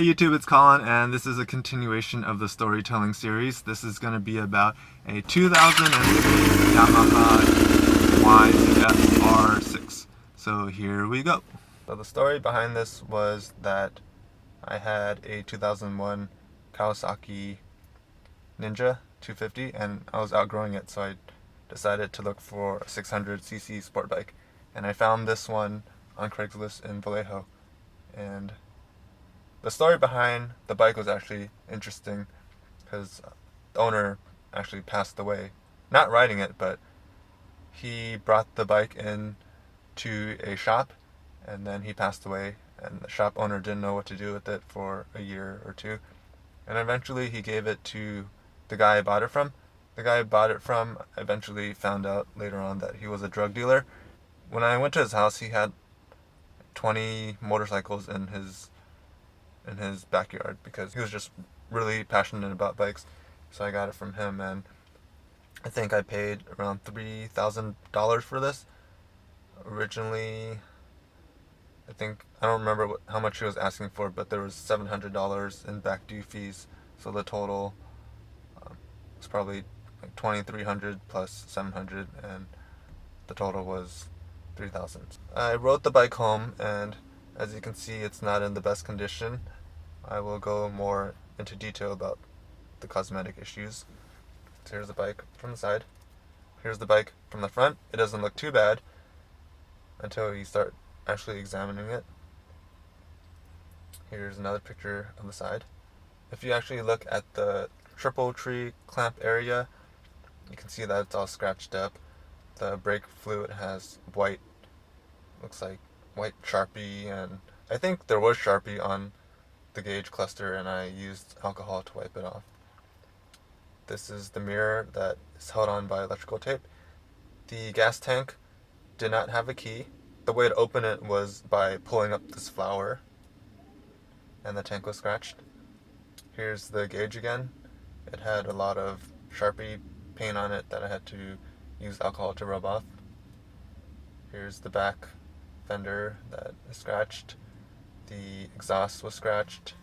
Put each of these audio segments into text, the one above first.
YouTube, it's Colin, and this is a continuation of the storytelling series. This is going to be about a 2003 Yamaha R6. So here we go. So the story behind this was that I had a 2001 Kawasaki Ninja 250 and I was outgrowing it, so I decided to look for a 600cc sport bike. And I found this one on Craigslist in Vallejo. And the story behind the bike was actually interesting because the owner actually passed away. Not riding it, but he brought the bike in to a shop and then he passed away, and the shop owner didn't know what to do with it for a year or two. And eventually he gave it to the guy I bought it from. The guy I bought it from eventually found out later on that he was a drug dealer. When I went to his house, he had 20 motorcycles in his backyard because he was just really passionate about bikes. So I got it from him, and I think I paid around $3,000 for this. Originally, I don't remember how much he was asking for, but there was $700 in back due fees. So the total was probably like $2,300 plus $700, and the total was $3,000. I rode the bike home, and as you can see, it's not in the best condition. I will go more into detail about the cosmetic issues. So here's the bike from the side. Here's the bike from the front. It doesn't look too bad until you start actually examining it. Here's another picture of the side. If you actually look at the triple tree clamp area, you can see that it's all scratched up. The brake fluid has white, looks like white Sharpie, and I think there was Sharpie on the gauge cluster, and I used alcohol to wipe it off. This is the mirror that is held on by electrical tape. The gas tank did not have a key. The way to open it was by pulling up this flower, and the tank was scratched. Here's the gauge again. It had a lot of Sharpie paint on it that I had to use alcohol to rub off. Here's the back fender that is scratched. The exhaust was scratched.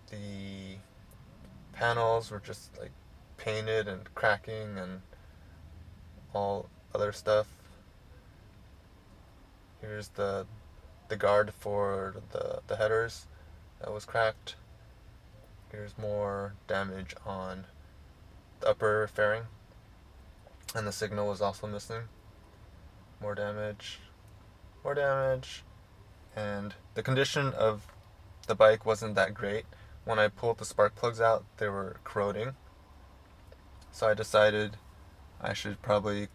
The panels were just like painted and cracking and all other stuff. Here's the guard for the headers that was cracked. Here's more damage on the upper fairing, and the signal was also missing. More damage, and the condition of the bike wasn't that great. When I pulled the spark plugs out, they were corroding. So I decided I should probably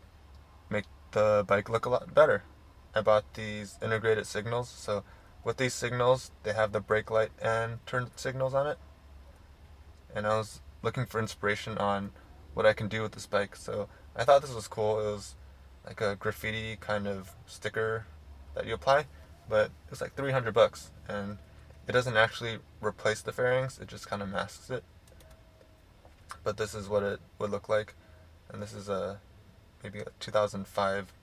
make the bike look a lot better. I bought these integrated signals, so with these signals, they have the brake light and turn signals on it. And I was looking for inspiration on what I can do with this bike, so I thought this was cool. It was like a graffiti kind of sticker that you apply, but it was like $300, and it doesn't actually replace the fairings, it just kind of masks it. But this is what it would look like, and this is maybe a 2005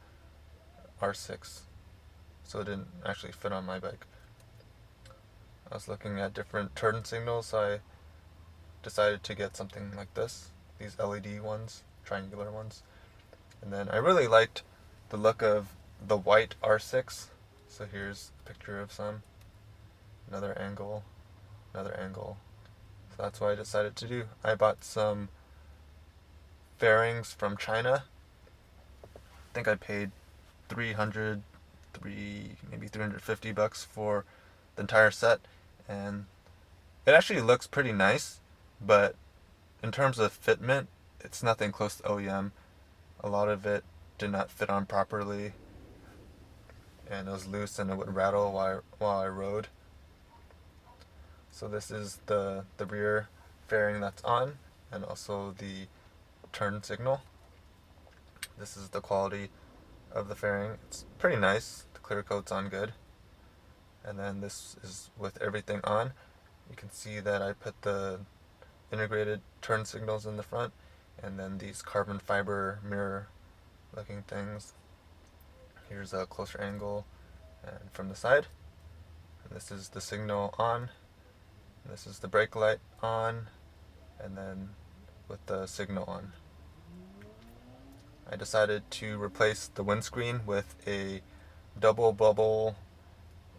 R6, so it didn't actually fit on my bike. I was looking at different turn signals, so I decided to get something like this, these LED ones, triangular ones. And then I really liked the look of the white R6, so here's a picture of some. Another angle. So that's what I decided to do. I bought some fairings from China. I think I paid maybe $350 for the entire set, and it actually looks pretty nice, but in terms of fitment, it's nothing close to OEM. A lot of it did not fit on properly, and it was loose and it would rattle while I rode. So this is the rear fairing that's on, and also the turn signal. This is the quality of the fairing. It's pretty nice. The clear coat's on good. And then this is with everything on. You can see that I put the integrated turn signals in the front, and then these carbon fiber mirror looking things. Here's a closer angle and from the side. And this is the signal on. This is the brake light on, and then with the signal on. I decided to replace the windscreen with a double bubble,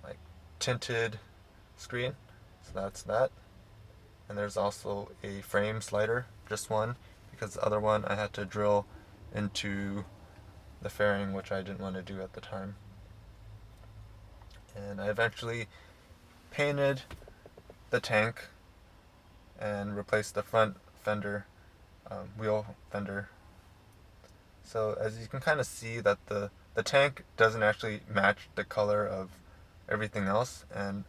like tinted screen. So that's that. And there's also a frame slider, just one, because the other one I had to drill into the fairing, which I didn't want to do at the time. And I eventually painted the tank and replaced the front fender, wheel fender. So as you can kind of see that the tank doesn't actually match the color of everything else, and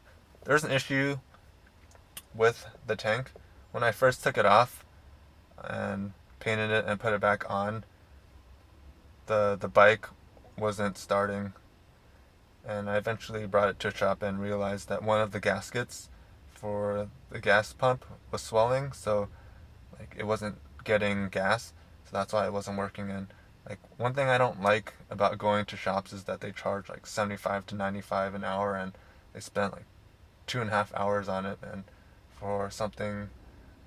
there's an issue with the tank. When I first took it off and painted it and put it back on, the bike wasn't starting, and I eventually brought it to a shop and realized that one of the gaskets for the gas pump was swelling, so like it wasn't getting gas, so that's why it wasn't working. And like one thing I don't like about going to shops is that they charge like 75 to 95 an hour, and they spent like 2.5 hours on it, and for something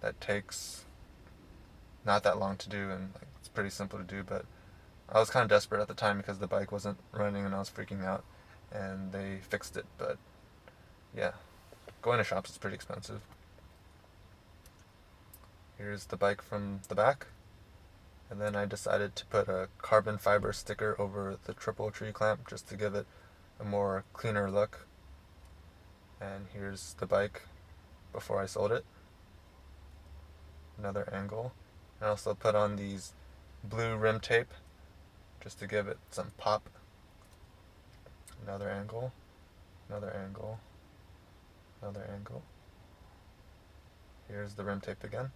that takes not that long to do, and like it's pretty simple to do. But I was kind of desperate at the time because the bike wasn't running and I was freaking out, and they fixed it. But yeah, going to shops is pretty expensive. Here's the bike from the back, and then I decided to put a carbon fiber sticker over the triple tree clamp just to give it a more cleaner look. And here's the bike before I sold it. Another angle. I also put on these blue rim tape just to give it some pop. Another angle. Another angle. Another angle. Here's the rim tape again.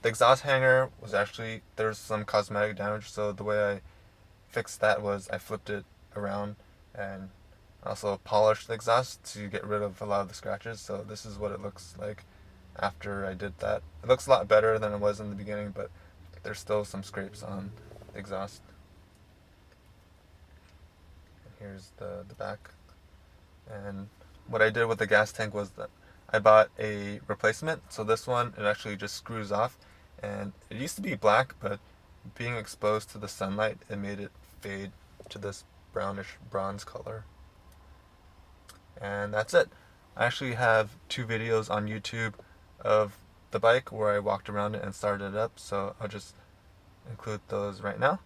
The exhaust hanger was actually, there's some cosmetic damage, so the way I fixed that was I flipped it around and also polished the exhaust to get rid of a lot of the scratches. So this is what it looks like after I did that. It looks a lot better than it was in the beginning, but there's still some scrapes on the exhaust. And here's the back. And what I did with the gas tank was that I bought a replacement. So this one, it actually just screws off, and it used to be black, but being exposed to the sunlight, it made it fade to this brownish bronze color. And that's it. I actually have 2 videos on YouTube of the bike where I walked around it and started it up, so I'll just include those right now.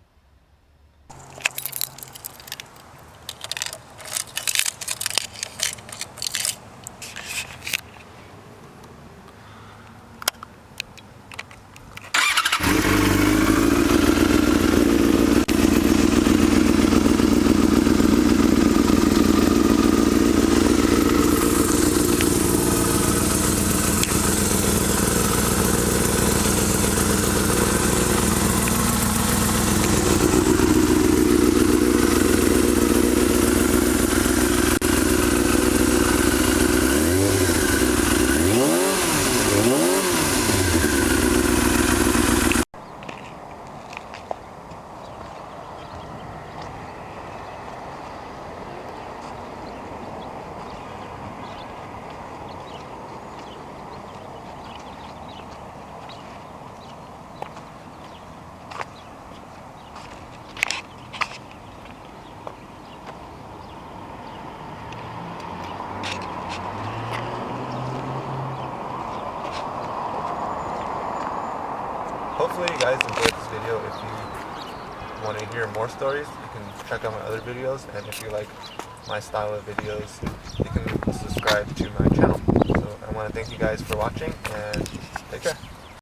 Hopefully you guys enjoyed this video. If you want to hear more stories, you can check out my other videos, and if you like my style of videos, you can subscribe to my channel. So I want to thank you guys for watching, and take care.